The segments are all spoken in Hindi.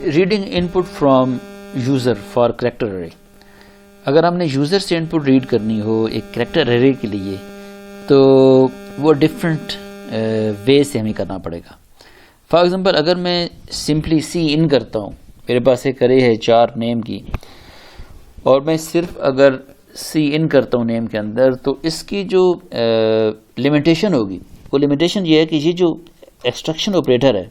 Reading input from user for character अरे। अगर हमने यूज़र से इनपुट रीड करनी हो एक करेक्टर अरे के लिए तो वो डिफरेंट वे से हमें करना पड़ेगा। फॉर एग्ज़ाम्पल अगर मैं सिंपली सी इन करता हूँ, मेरे पास एक अरे है 4 नेम की, और मैं सिर्फ अगर सी इन करता हूँ नेम के अंदर, तो इसकी जो लिमिटेशन होगी वो लिमिटेशन ये है कि ये जो एक्सट्रैक्शन ऑपरेटर है,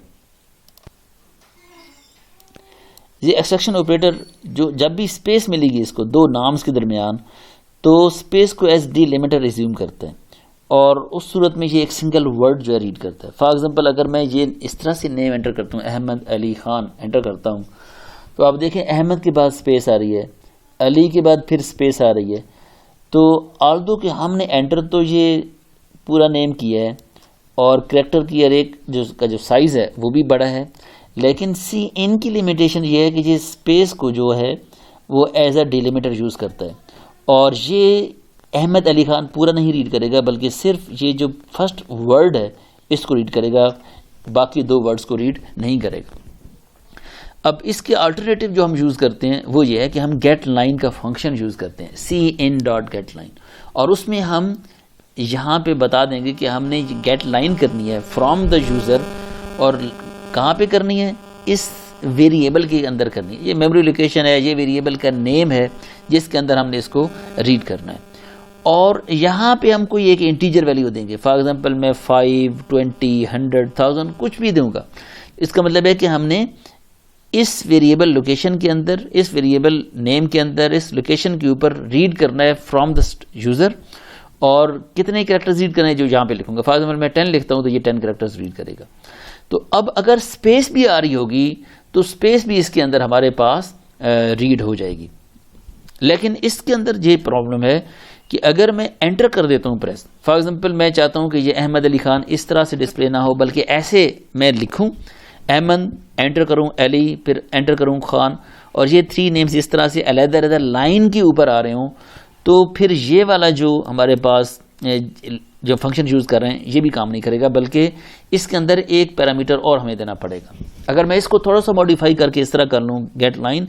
ये एक्सट्रैक्शन ऑपरेटर जो जब भी स्पेस मिलेगी इसको 2 नाम्स के दरमियान, तो स्पेस को एज डिलिमिटर रिज्यूम करता है और उस सूरत में ये एक सिंगल वर्ड जो है रीड करता है। फॉर एग्जांपल अगर मैं ये इस तरह से नेम एंटर करता हूँ, अहमद अली खान एंटर करता हूँ, तो आप देखें अहमद के बाद स्पेस आ रही है, अली के बाद फिर स्पेस आ रही है। तो आल्दो कि हमने एंटर तो ये पूरा नेम किया है और करेक्टर की अरे जो साइज़ है वो भी बड़ा है, लेकिन सी इन की लिमिटेशन ये है कि ये स्पेस को जो है वो एज अ डिलिमिटर यूज़ करता है और ये अहमद अली खान पूरा नहीं रीड करेगा, बल्कि सिर्फ ये जो फर्स्ट वर्ड है इसको रीड करेगा, बाकी 2 वर्ड्स को रीड नहीं करेगा। अब इसके अल्टरनेटिव जो हम यूज़ करते हैं वो ये है कि हम गेट लाइन का फंक्शन यूज़ करते हैं, सी इन डॉट गेट लाइन, और उसमें हम यहाँ पे बता देंगे कि हमने गेट लाइन करनी है फ्रॉम द यूज़र, और कहाँ पे करनी है, इस वेरिएबल के अंदर करनी है। ये मेमोरी लोकेशन है, ये वेरिएबल का नेम है जिसके अंदर हमने इसको रीड करना है, और यहाँ पे हम कोई एक इंटीजर वैल्यू देंगे। फॉर एग्जांपल मैं 5, 20, 100, 1000 कुछ भी दूंगा। इसका मतलब है कि हमने इस वेरिएबल लोकेशन के अंदर, इस वेरिएबल नेम के अंदर, इस लोकेशन के ऊपर रीड करना है फ्रॉम द यूज़र, और कितने कैरेक्टर्स रीड करने हैं जो यहाँ पे लिखूंगा। फॉर एग्जांपल मैं 10 लिखता हूँ तो ये 10 कैरेक्टर्स रीड करेगा। तो अब अगर स्पेस भी आ रही होगी तो स्पेस भी इसके अंदर हमारे पास रीड हो जाएगी, लेकिन इसके अंदर ये प्रॉब्लम है कि अगर मैं एंटर कर देता हूँ प्रेस, फॉर एग्जांपल मैं चाहता हूँ कि ये अहमद अली खान इस तरह से डिस्प्ले ना हो, बल्कि ऐसे मैं लिखूँ अहमद, एंटर करूँ अली, फिर एंटर करूँ खान, और ये 3 नेम्स इस तरह से अलग-अलग लाइन के ऊपर आ रहे हों, तो फिर ये वाला जो हमारे पास जो फंक्शन यूज़ कर रहे हैं ये भी काम नहीं करेगा, बल्कि इसके अंदर एक पैरामीटर और हमें देना पड़ेगा। अगर मैं इसको थोड़ा सा मॉडिफाई करके इस तरह कर लूँ, गेट लाइन,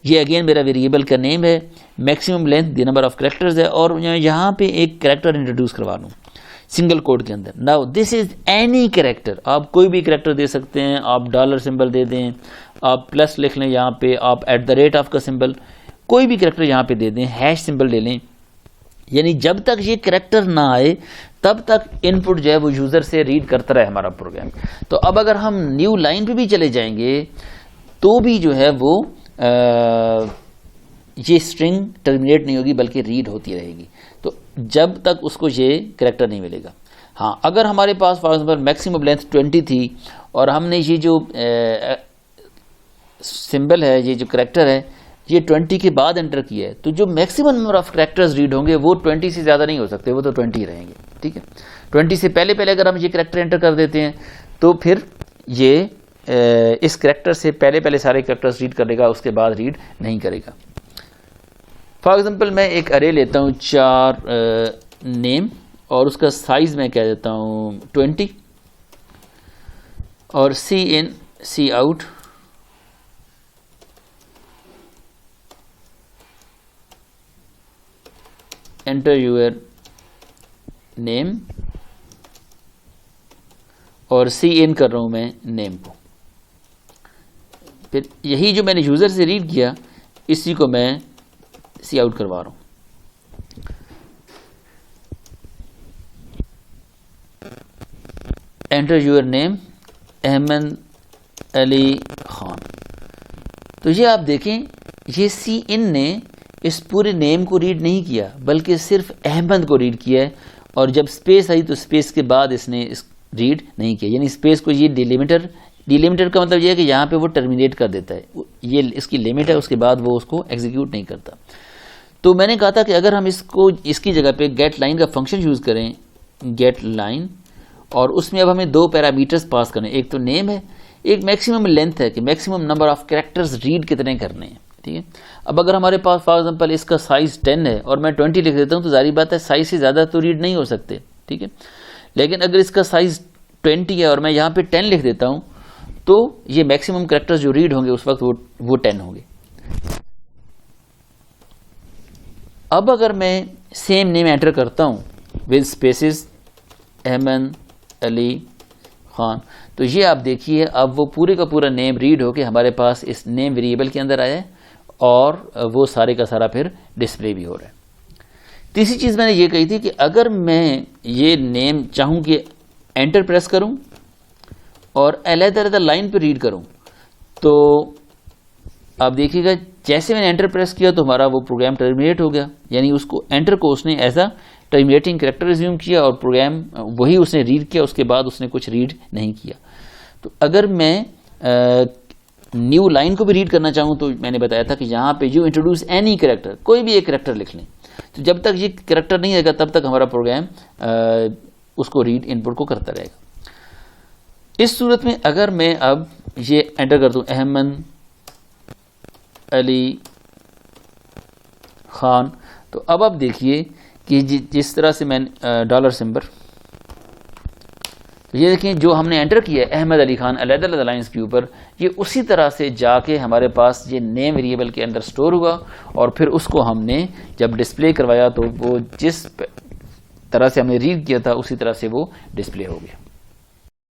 ये अगेन मेरा वेरिएबल का नेम है, maximum length the number of characters है, और यहाँ पे एक कैरेक्टर इंट्रोड्यूस करवा लूँ सिंगल कोड के अंदर। Now this is any character, आप कोई भी कैरेक्टर दे सकते हैं, आप डॉलर सिंबल दे दें, आप प्लस लिख लें यहाँ पे, आप @ का सिंबल, कोई भी कैरेक्टर यहाँ पे दे दें, हैश सिंबल ले लें, यानी जब तक ये कैरेक्टर ना आए तब तक इनपुट जो है वो यूज़र से रीड करता रहे हमारा प्रोग्राम। तो अब अगर हम न्यू लाइन पे भी चले जाएंगे तो भी जो है वो ये स्ट्रिंग टर्मिनेट नहीं होगी, बल्कि रीड होती रहेगी, तो जब तक उसको ये कैरेक्टर नहीं मिलेगा। हाँ, अगर हमारे पास फॉर एग्जांपल मैक्सिमम लेंथ 20 थी और हमने ये जो सिंबल है, ये जो कैरेक्टर है, ये 20 के बाद एंटर किया है, तो जो maximum number of characters read होंगे वो 20 से ज़्यादा नहीं हो सकते, वो तो 20 ही रहेंगे। ठीक है, 20 से पहले पहले अगर हम ये कैरेक्टर एंटर कर देते हैं तो फिर ये इस कैरेक्टर से पहले पहले सारे कैरेक्टर्स रीड करेगा, उसके बाद रीड नहीं करेगा। फॉर एग्जांपल मैं एक अरे लेता हूँ 4 नेम, और उसका साइज़ मैं कह देता हूँ 20, और सी इन सी आउट, एंटर यूर नेम, और सी इन कर रहा हूँ मैं नेम को। फिर यही जो मैंने यूज़र से रीड किया इसी को मैं सी आउट करवा रहा हूँ। Enter your name Ahmed Ali Khan. तो ये आप देखें, ये सी इन ने इस पूरे नेम को रीड नहीं किया, बल्कि सिर्फ अहमद को रीड किया है, और जब स्पेस आई तो स्पेस के बाद इसने इस रीड नहीं किया, यानी स्पेस को ये डिलिमिटर का मतलब ये है कि यहाँ पे वो टर्मिनेट कर देता है, ये इसकी लिमिट है, उसके बाद वो उसको एग्जीक्यूट नहीं करता। तो मैंने कहा था कि अगर हम इसकी जगह पे गेट लाइन का फंक्शन यूज़ करें, गेट लाइन, और उसमें अब हमें 2 पैरामीटर्स पास करने, एक तो नेम है, एक मैक्सिमम लेंथ है कि maximum number of characters read कितने करने हैं। ठीक है, अब अगर हमारे पास फॉर एग्जांपल इसका साइज़ 10 है और मैं 20 लिख देता हूँ, तो जारी बात है साइज़ से ज़्यादा तो रीड नहीं हो सकते। ठीक है, लेकिन अगर इसका साइज़ 20 है और मैं यहाँ पे 10 लिख देता हूँ, तो ये मैक्सिमम कैरेक्टर्स जो रीड होंगे उस वक्त वो 10 होंगे। अब अगर मैं सेम नेम एंटर करता हूं विद स्पेसिस अहमद अली खान, तो ये आप देखिए अब वो पूरे का पूरा नेम रीड होके हमारे पास इस नेम वेरिएबल के अंदर आया है और वो सारे का सारा फिर डिस्प्ले भी हो रहा है। तीसरी चीज़ मैंने ये कही थी कि अगर मैं ये नेम चाहूँ कि एंटर प्रेस करूँ और अलग-अलग लाइन पे रीड करूँ, तो आप देखिएगा जैसे मैंने एंटर प्रेस किया तो हमारा वो प्रोग्राम टर्मिनेट हो गया, यानी उसको एंटर को उसने as a terminating character resume किया और प्रोग्राम वही उसने रीड किया, उसके बाद उसने कुछ रीड नहीं किया। तो अगर मैं न्यू लाइन को भी रीड करना चाहूँ तो मैंने बताया था कि यहाँ पे यू इंट्रोड्यूस एनी कैरेक्टर, कोई भी एक कैरेक्टर लिख लें, तो जब तक ये कैरेक्टर नहीं आएगा तब तक हमारा प्रोग्राम उसको रीड इनपुट को करता रहेगा। इस सूरत में अगर मैं अब ये एंटर कर दूं अहमद अली खान, तो अब आप देखिए कि जिस तरह से मैंने डॉलर सिंबल, तो ये देखिए जो हमने एंटर किया अहमद अली खान अलग-अलग लाइंस के ऊपर, ये उसी तरह से जाके हमारे पास ये नेम वेरिएबल के अंदर स्टोर हुआ और फिर उसको हमने जब डिस्प्ले करवाया तो वो जिस तरह से हमने रीड किया था उसी तरह से वो डिस्प्ले हो गया।